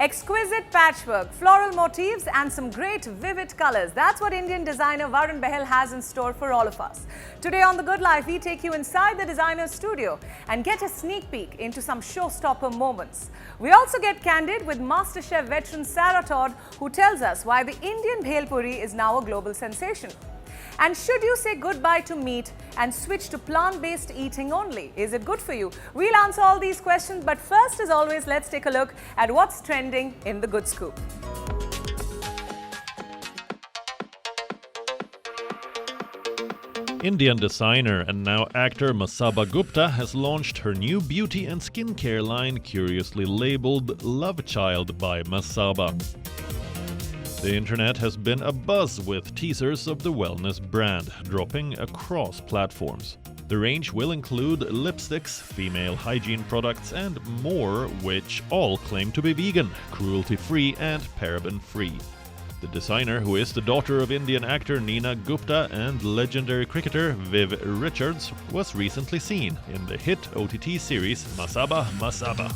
Exquisite patchwork, floral motifs and some great vivid colors. That's what Indian designer Varun Bahl has in store for all of us. Today on The Good Life, we take you inside the designer's studio and get a sneak peek into some showstopper moments. We also get candid with MasterChef veteran Sarah Todd, who tells us why the Indian Bhel Puri is now a global sensation. And should you say goodbye to meat and switch to plant-based eating only? Is it good for you? We'll answer all these questions, but first, as always, let's take a look at what's trending in the Good Scoop. Indian designer and now actor Masaba Gupta has launched her new beauty and skincare line, curiously labeled Love Child by Masaba. The internet has been abuzz with teasers of the wellness brand, dropping across platforms. The range will include lipsticks, female hygiene products, and more, which all claim to be vegan, cruelty-free, and paraben-free. The designer, who is the daughter of Indian actor Neena Gupta and legendary cricketer Viv Richards, was recently seen in the hit OTT series Masaba Masaba.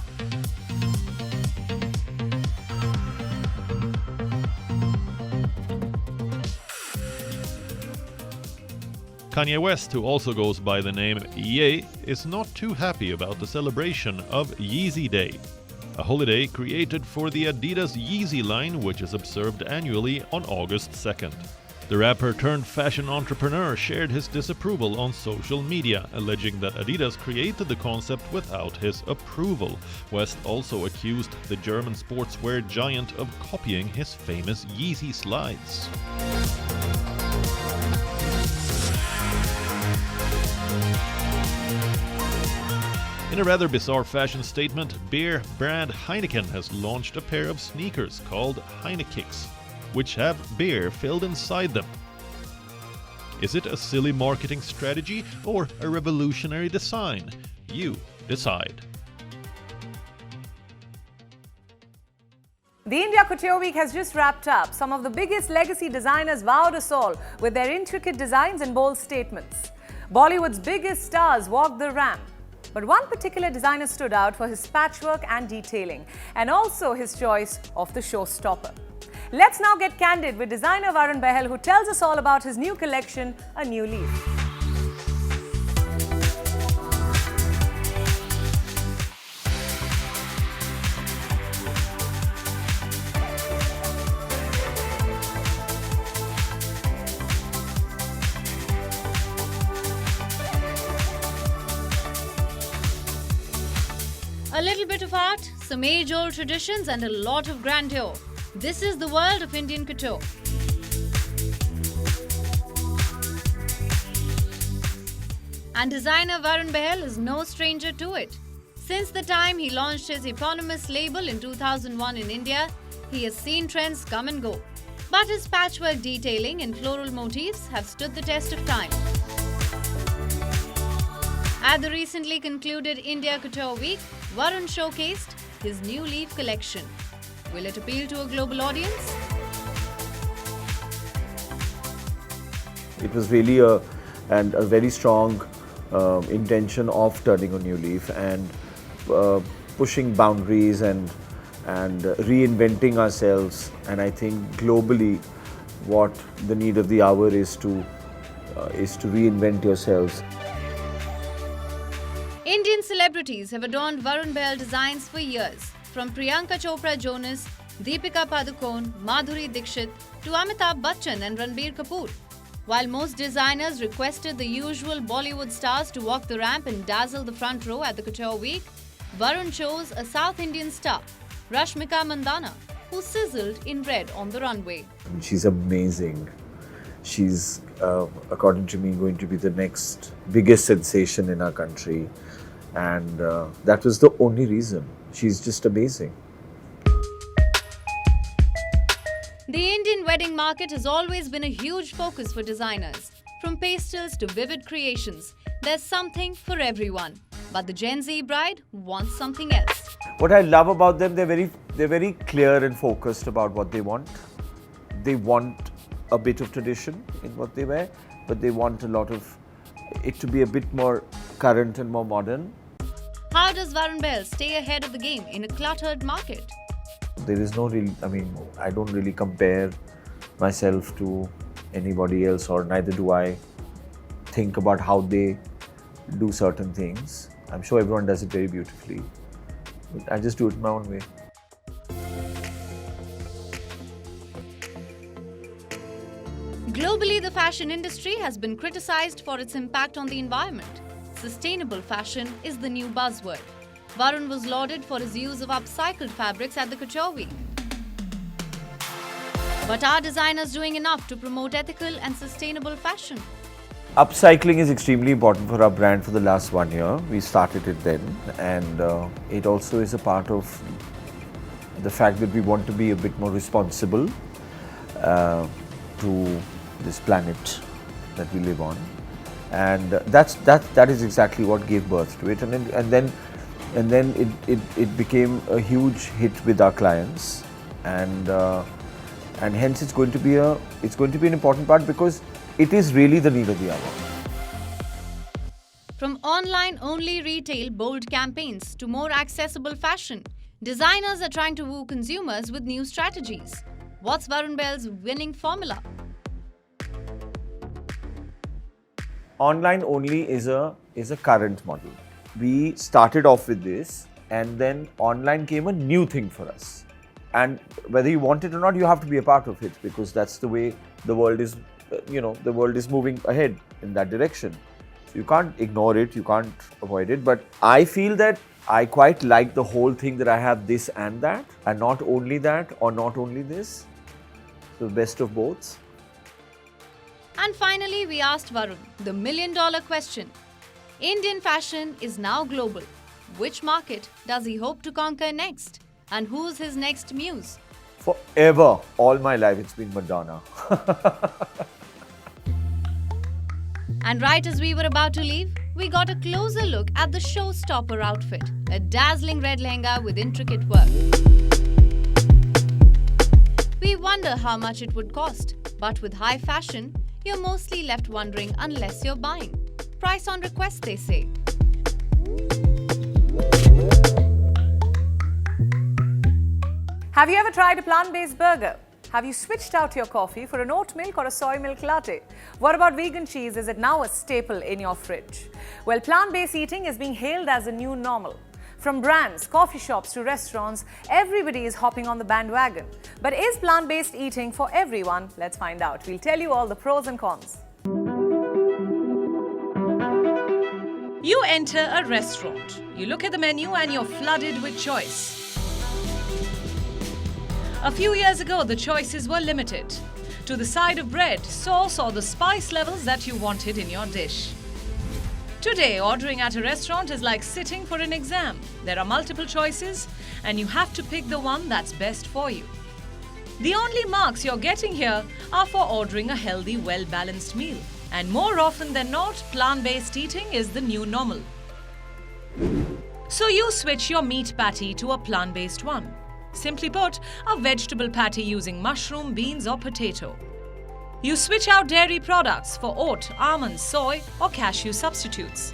Kanye West, who also goes by the name Ye, is not too happy about the celebration of Yeezy Day, a holiday created for the Adidas Yeezy line, which is observed annually on August 2nd. The rapper turned fashion entrepreneur shared his disapproval on social media, alleging that Adidas created the concept without his approval. West also accused the German sportswear giant of copying his famous Yeezy slides. In a rather bizarre fashion statement, beer brand Heineken has launched a pair of sneakers called Heinekicks, which have beer filled inside them. Is it a silly marketing strategy or a revolutionary design? You decide. The India Couture Week has just wrapped up. Some of the biggest legacy designers wowed us all with their intricate designs and bold statements. Bollywood's biggest stars walked the ramp. But one particular designer stood out for his patchwork and detailing, and also his choice of the showstopper. Let's now get candid with designer Varun Bahl, who tells us all about his new collection, A New Leaf. A little bit of art, some age-old traditions and a lot of grandeur. This is the world of Indian couture. And designer Varun Bahl is no stranger to it. Since the time he launched his eponymous label in 2001 in India, he has seen trends come and go. But his patchwork detailing and floral motifs have stood the test of time. At the recently concluded India Couture Week, Varun showcased his new leaf collection. Will it appeal to a global audience? It was really a very strong intention of turning a new leaf and pushing boundaries and reinventing ourselves. And I think globally, what the need of the hour is to reinvent yourselves. Indian celebrities have adorned Varun Bahl designs for years, from Priyanka Chopra Jonas, Deepika Padukone, Madhuri Dixit to Amitabh Bachchan and Ranbir Kapoor. While most designers requested the usual Bollywood stars to walk the ramp and dazzle the front row at the Couture Week, Varun chose a South Indian star, Rashmika Mandanna, who sizzled in red on the runway. She's amazing. She's, according to me, going to be the next biggest sensation in our country. And that was the only reason. She's just amazing. The Indian wedding market has always been a huge focus for designers. From pastels to vivid creations, there's something for everyone. But the Gen Z bride wants something else. What I love about them, they're very clear and focused about what they want. They want a bit of tradition in what they wear, but they want a lot of it to be a bit more current and more modern. How does Varun Bahl stay ahead of the game in a cluttered market? there is no real, I mean, I don't really compare myself to anybody else, or neither do I think about how they do certain things. I'm sure everyone does it very beautifully. But I just do it my own way. Globally, the fashion industry has been criticized for its impact on the environment. Sustainable fashion is the new buzzword. Varun was lauded for his use of upcycled fabrics at the Couture Week. But are designers doing enough to promote ethical and sustainable fashion? Upcycling is extremely important for our brand for the last 1 year. We started it then, and it also is a part of the fact that we want to be a bit more responsible to this planet that we live on, and that is exactly what gave birth to it. And then it became a huge hit with our clients, and hence it's going to be an important part, because it is really the need of the hour. From online-only retail bold campaigns to more accessible fashion, designers are trying to woo consumers with new strategies. What's Varun Bahl's winning formula? Online only is a current model. We started off with this, and then online came a new thing for us. And whether you want it or not, you have to be a part of it, because that's the way the world is. The world is moving ahead in that direction. So you can't ignore it, you can't avoid it. But I feel that I quite like the whole thing, that I have this and that, and not only that or not only this. So the best of both. And finally, we asked Varun the million-dollar question. Indian fashion is now global. Which market does he hope to conquer next? And who's his next muse? Forever, all my life, it's been Madonna. And right as we were about to leave, we got a closer look at the showstopper outfit, a dazzling red lehenga with intricate work. We wonder how much it would cost, but with high fashion, you're mostly left wondering unless you're buying. Price on request, they say. Have you ever tried a plant-based burger? Have you switched out your coffee for an oat milk or a soy milk latte? What about vegan cheese? Is it now a staple in your fridge? Well, plant-based eating is being hailed as a new normal. From brands, coffee shops to restaurants, everybody is hopping on the bandwagon. But is plant-based eating for everyone? Let's find out. We'll tell you all the pros and cons. You enter a restaurant. You look at the menu and you're flooded with choice. A few years ago, the choices were limited to the side of bread, sauce, or the spice levels that you wanted in your dish. Today, ordering at a restaurant is like sitting for an exam. There are multiple choices, and you have to pick the one that's best for you. The only marks you're getting here are for ordering a healthy, well-balanced meal. And more often than not, plant-based eating is the new normal. So you switch your meat patty to a plant-based one. Simply put, a vegetable patty using mushroom, beans, or potato. You switch out dairy products for oat, almond, soy, or cashew substitutes.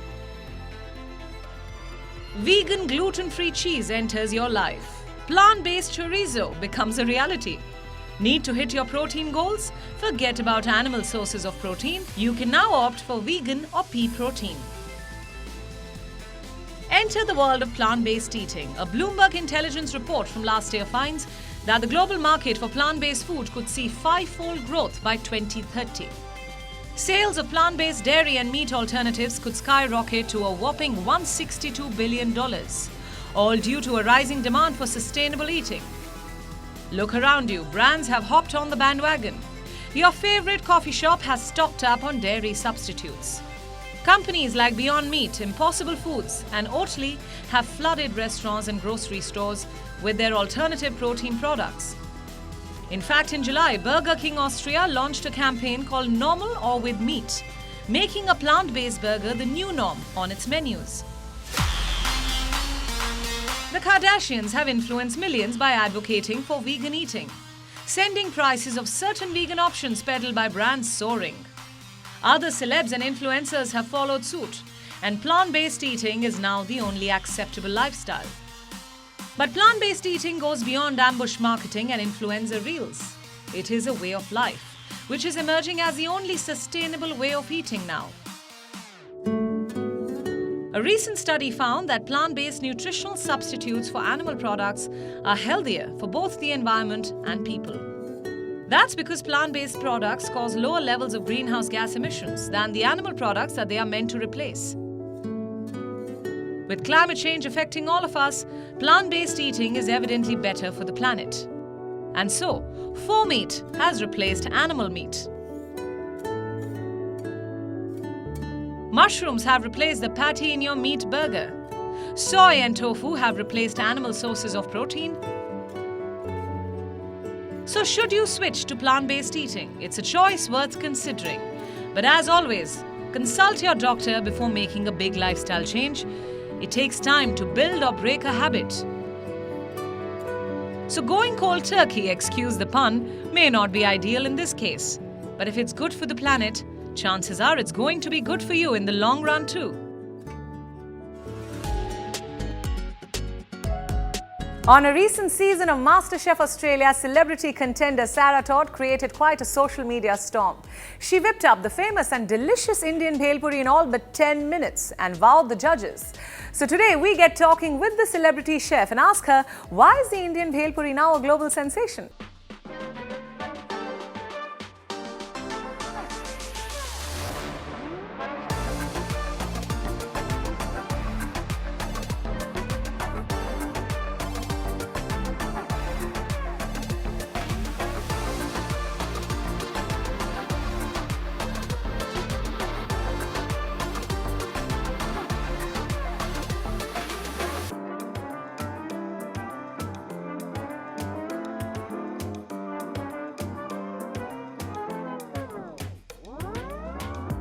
Vegan gluten-free cheese enters your life. Plant-based chorizo becomes a reality. Need to hit your protein goals? Forget about animal sources of protein. You can now opt for vegan or pea protein. Enter the world of plant-based eating. A Bloomberg intelligence report from last year finds that the global market for plant-based food could see five-fold growth by 2030. Sales of plant-based dairy and meat alternatives could skyrocket to a whopping $162 billion, all due to a rising demand for sustainable eating. Look around you, brands have hopped on the bandwagon. Your favorite coffee shop has stocked up on dairy substitutes. Companies like Beyond Meat, Impossible Foods, and Oatly have flooded restaurants and grocery stores with their alternative protein products. In fact, in July, Burger King Austria launched a campaign called Normal or with Meat, making a plant-based burger the new norm on its menus. The Kardashians have influenced millions by advocating for vegan eating, sending prices of certain vegan options peddled by brands soaring. Other celebs and influencers have followed suit, and plant-based eating is now the only acceptable lifestyle. But plant-based eating goes beyond ambush marketing and influencer reels. It is a way of life, which is emerging as the only sustainable way of eating now. A recent study found that plant-based nutritional substitutes for animal products are healthier for both the environment and people. That's because plant-based products cause lower levels of greenhouse gas emissions than the animal products that they are meant to replace. With climate change affecting all of us, plant-based eating is evidently better for the planet. And so, faux meat has replaced animal meat. Mushrooms have replaced the patty in your meat burger. Soy and tofu have replaced animal sources of protein. So should you switch to plant-based eating? It's a choice worth considering. But as always, consult your doctor before making a big lifestyle change. It takes time to build or break a habit. So going cold turkey, excuse the pun, may not be ideal in this case. But if it's good for the planet, chances are it's going to be good for you in the long run too. On a recent season of MasterChef Australia, celebrity contender Sarah Todd created quite a social media storm. She whipped up the famous and delicious Indian bhel puri in all but 10 minutes and wowed the judges. So today we get talking with the celebrity chef and ask her, why is the Indian bhel puri now a global sensation?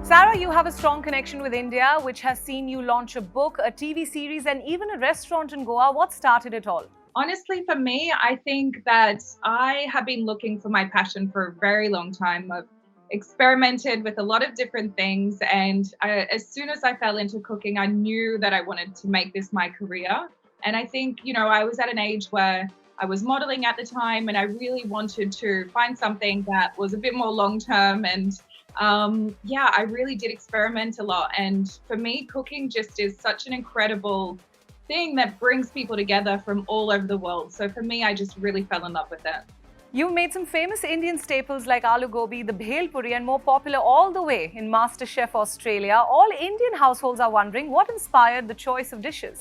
Sarah, you have a strong connection with India, which has seen you launch a book, a TV series, and even a restaurant in Goa. What started it all? Honestly, for me, I think that I have been looking for my passion for a very long time. I've experimented with a lot of different things, and as soon as I fell into cooking, I knew that I wanted to make this my career. And I think, I was at an age where I was modeling at the time, and I really wanted to find something that was a bit more long-term. And I really did experiment a lot. And for me, cooking just is such an incredible thing that brings people together from all over the world. So for me, I just really fell in love with it. You made some famous Indian staples like aloo gobi, the bhel puri, and more popular all the way in MasterChef Australia. All Indian households are wondering what inspired the choice of dishes.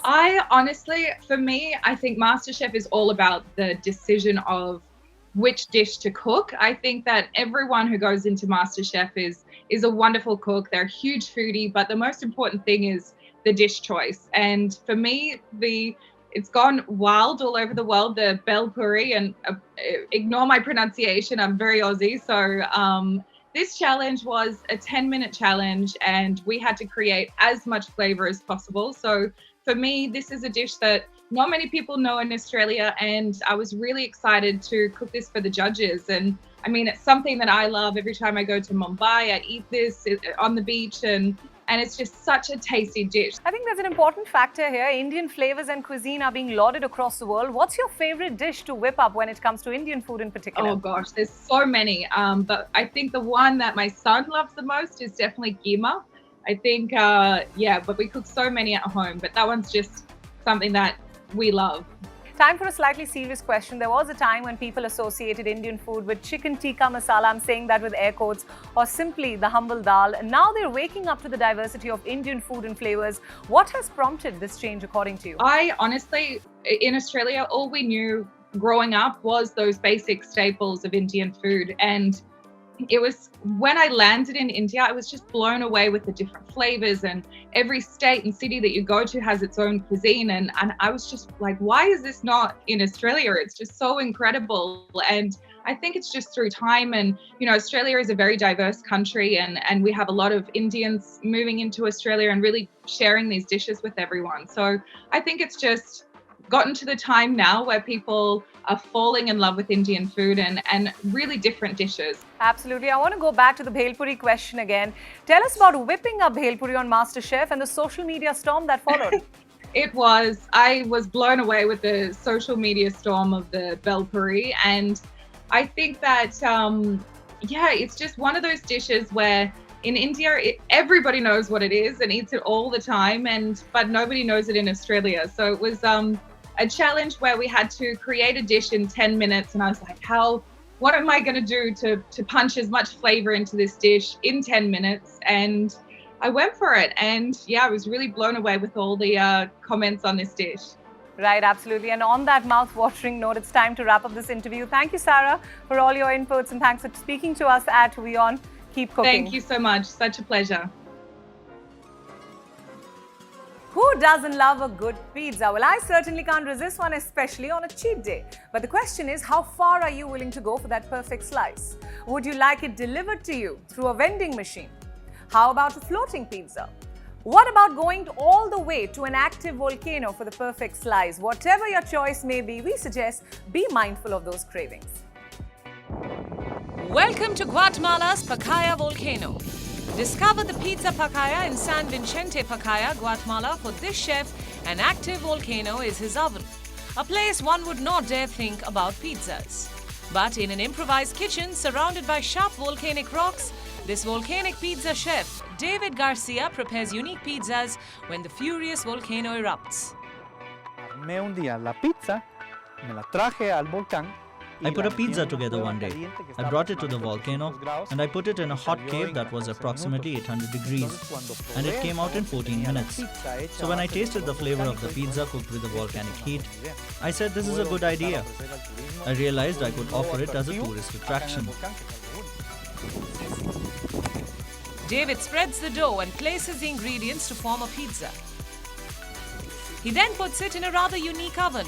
For me, I think MasterChef is all about the decision of which dish to cook. I think that everyone who goes into MasterChef is a wonderful cook. They're a huge foodie, but the most important thing is the dish choice. And for me, it's gone wild all over the world, the bhel puri, and ignore my pronunciation, I'm very Aussie. So this challenge was a 10-minute challenge, and we had to create as much flavor as possible. So for me, this is a dish that not many people know in Australia, and I was really excited to cook this for the judges. And I mean, it's something that I love. Every time I go to Mumbai, I eat this on the beach, and it's just such a tasty dish. I think there's an important factor here. Indian flavors and cuisine are being lauded across the world. What's your favorite dish to whip up when it comes to Indian food in particular? Oh gosh, there's so many. But I think the one that my son loves the most is definitely keema. I think, but we cook so many at home, but that one's just something that we love. Time for a slightly serious question. There was a time when people associated Indian food with chicken tikka masala, I'm saying that with air quotes, or simply the humble dal. Now they're waking up to the diversity of Indian food and flavors. What has prompted this change according to you? I honestly, in Australia, all we knew growing up was those basic staples of Indian food. And it was when I landed in India, I was just blown away with the different flavors, and every state and city that you go to has its own cuisine. And I was just like, why is this not in Australia? It's just so incredible. And I think it's just through time. And, Australia is a very diverse country, and we have a lot of Indians moving into Australia and really sharing these dishes with everyone. So I think it's just gotten to the time now where people are falling in love with Indian food and really different dishes. Absolutely. I want to go back to the bhel puri question again. Tell us about whipping up bhel puri on MasterChef and the social media storm that followed. I was blown away with the social media storm of the bel puri, and I think that it's just one of those dishes where in India everybody knows what it is and eats it all the time, but nobody knows it in Australia. So it was a challenge where we had to create a dish in 10 minutes, and I was like, what am I going to do to punch as much flavor into this dish in 10 minutes? And I went for it, and I was really blown away with all the comments on this dish. Right, absolutely. And on that mouth-watering note, it's time to wrap up this interview. Thank you, Sarah, for all your inputs, and thanks for speaking to us at WION. Keep cooking. Thank you so much. Such a pleasure. Who doesn't love a good pizza? Well, I certainly can't resist one, especially on a cheat day. But the question is, how far are you willing to go for that perfect slice? Would you like it delivered to you through a vending machine? How about a floating pizza? What about going all the way to an active volcano for the perfect slice? Whatever your choice may be, we suggest be mindful of those cravings. Welcome to Guatemala's Pacaya volcano. Discover the Pizza Pacaya in San Vicente Pacaya, Guatemala. For this chef, an active volcano is his oven, a place one would not dare think about pizzas. But in an improvised kitchen surrounded by sharp volcanic rocks, this volcanic pizza chef, David Garcia, prepares unique pizzas when the furious volcano erupts. Armé un día la pizza, me la traje al volcán. I put a pizza together one day. I brought it to the volcano and I put it in a hot cave that was approximately 800 degrees, and it came out in 14 minutes. So when I tasted the flavor of the pizza cooked with the volcanic heat, I said this is a good idea. I realized I could offer it as a tourist attraction. David spreads the dough and places the ingredients to form a pizza. He then puts it in a rather unique oven,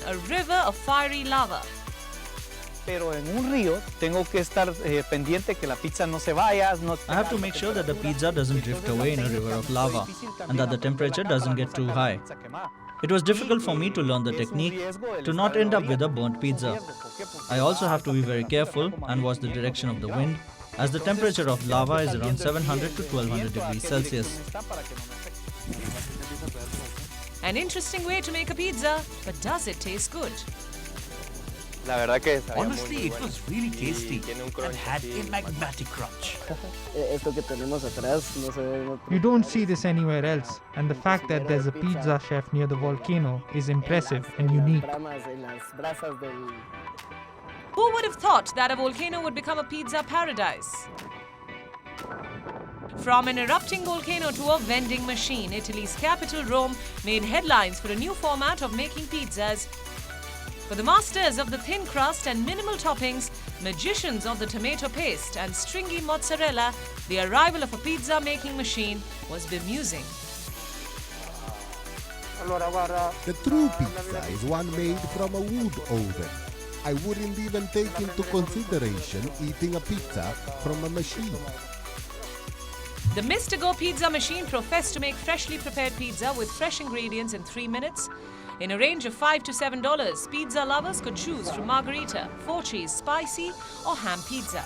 a river of fiery lava. Pero en un río tengo que estar pendiente que la pizza no se vaya. I have to make sure that the pizza doesn't drift away in a river of lava and that the temperature doesn't get too high. It was difficult for me to learn the technique to not end up with a burnt pizza. I also have to be very careful and watch the direction of the wind, as the temperature of lava is around 700 to 1200 degrees Celsius. An interesting way to make a pizza, but does it taste good? Honestly, it was really tasty and had a magmatic crunch. You don't see this anywhere else, and the fact that there's a pizza chef near the volcano is impressive and unique. Who would have thought that a volcano would become a pizza paradise? From an erupting volcano to a vending machine, Italy's capital, Rome, made headlines for a new format of making pizzas. For the masters of the thin crust and minimal toppings, magicians of the tomato paste and stringy mozzarella, the arrival of a pizza-making machine was bemusing. The true pizza is one made from a wood oven. I wouldn't even take into consideration eating a pizza from a machine. The Mr. Pizza machine professed to make freshly prepared pizza with fresh ingredients in 3 minutes. In a range of $5 to $7, pizza lovers could choose from margherita, 4-cheese, spicy or ham pizza.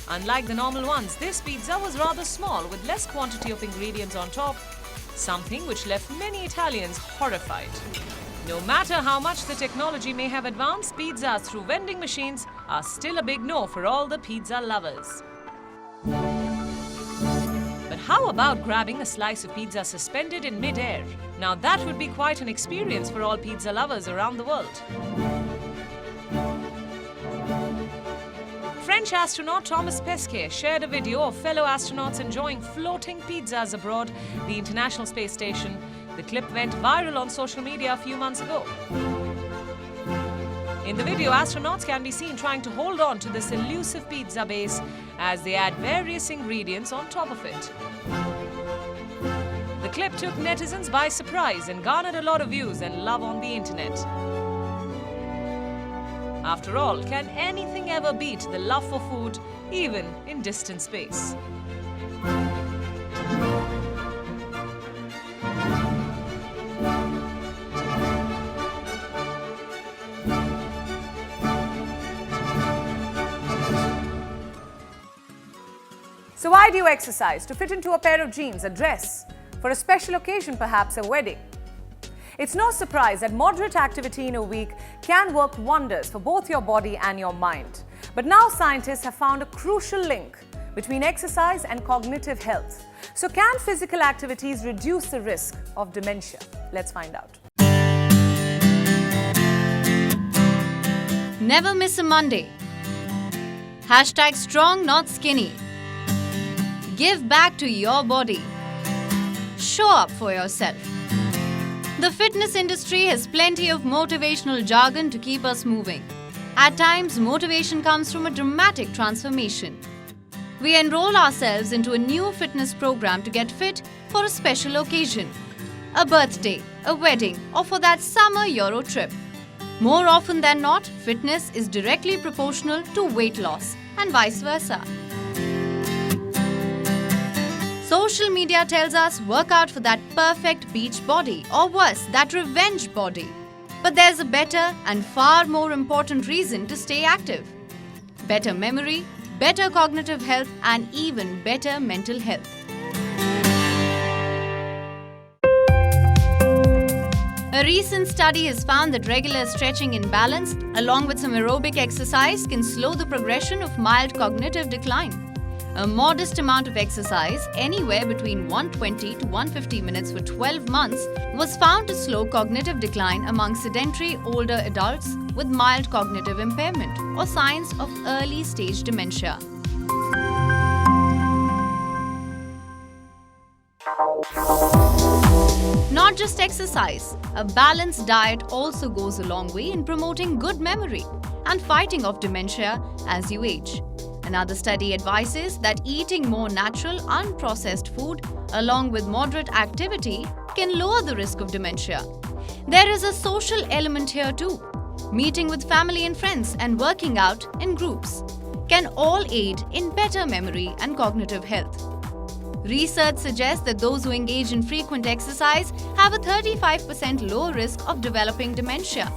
Unlike the normal ones, this pizza was rather small with less quantity of ingredients on top, something which left many Italians horrified. No matter how much the technology may have advanced, pizzas through vending machines are still a big no for all the pizza lovers. But how about grabbing a slice of pizza suspended in mid-air? Now that would be quite an experience for all pizza lovers around the world. French astronaut Thomas Pesquet shared a video of fellow astronauts enjoying floating pizzas aboard the International Space Station. The clip went viral on social media a few months ago. In the video, astronauts can be seen trying to hold on to this elusive pizza base as they add various ingredients on top of it. The clip took netizens by surprise and garnered a lot of views and love on the internet. After all, can anything ever beat the love for food, even in distant space? So why do you exercise? To fit into a pair of jeans, a dress? for a special occasion, perhaps a wedding. It's no surprise that moderate activity in a week can work wonders for both your body and your mind. But now scientists have found a crucial link between exercise and cognitive health. So can physical activities reduce the risk of dementia? Let's find out. Never miss a Monday. Hashtag strong, not skinny. Give back to your body. Show up for yourself. The fitness industry has plenty of motivational jargon to keep us moving. At times, motivation comes from a dramatic transformation. We enroll ourselves into a new fitness program to get fit for a special occasion. A birthday, a wedding, or for that summer Euro trip. More often than not, fitness is directly proportional to weight loss and vice versa. Social media tells us work out for that perfect beach body, or worse, that revenge body. But there's a better and far more important reason to stay active. Better memory, better cognitive health, and even better mental health. A recent study has found that regular stretching in balance, along with some aerobic exercise, can slow the progression of mild cognitive decline. A modest amount of exercise, anywhere between 120 to 150 minutes for 12 months, was found to slow cognitive decline among sedentary older adults with mild cognitive impairment or signs of early stage dementia. Not just exercise, a balanced diet also goes a long way in promoting good memory and fighting off dementia as you age. Another study advises that eating more natural, unprocessed food along with moderate activity can lower the risk of dementia. There is a social element here too. Meeting with family and friends and working out in groups can all aid in better memory and cognitive health. Research suggests that those who engage in frequent exercise have a 35% lower risk of developing dementia.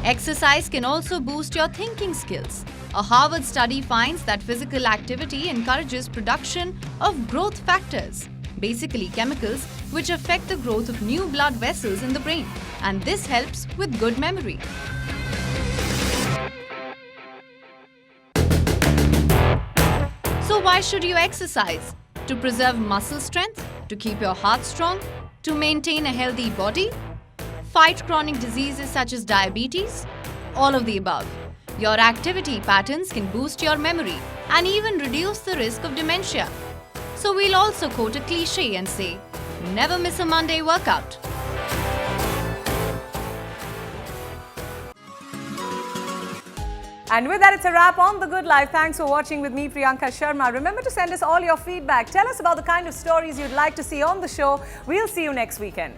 Exercise can also boost your thinking skills. A Harvard study finds that physical activity encourages production of growth factors, basically chemicals which affect the growth of new blood vessels in the brain, and this helps with good memory. So why should you exercise? To preserve muscle strength? To keep your heart strong? To maintain a healthy body? Fight chronic diseases such as diabetes? All of the above. Your activity patterns can boost your memory and even reduce the risk of dementia. So we'll also quote a cliche and say, never miss a Monday workout. And with that, it's a wrap on The Good Life. Thanks for watching with me, Priyanka Sharma. Remember to send us all your feedback. Tell us about the kind of stories you'd like to see on the show. We'll see you next weekend.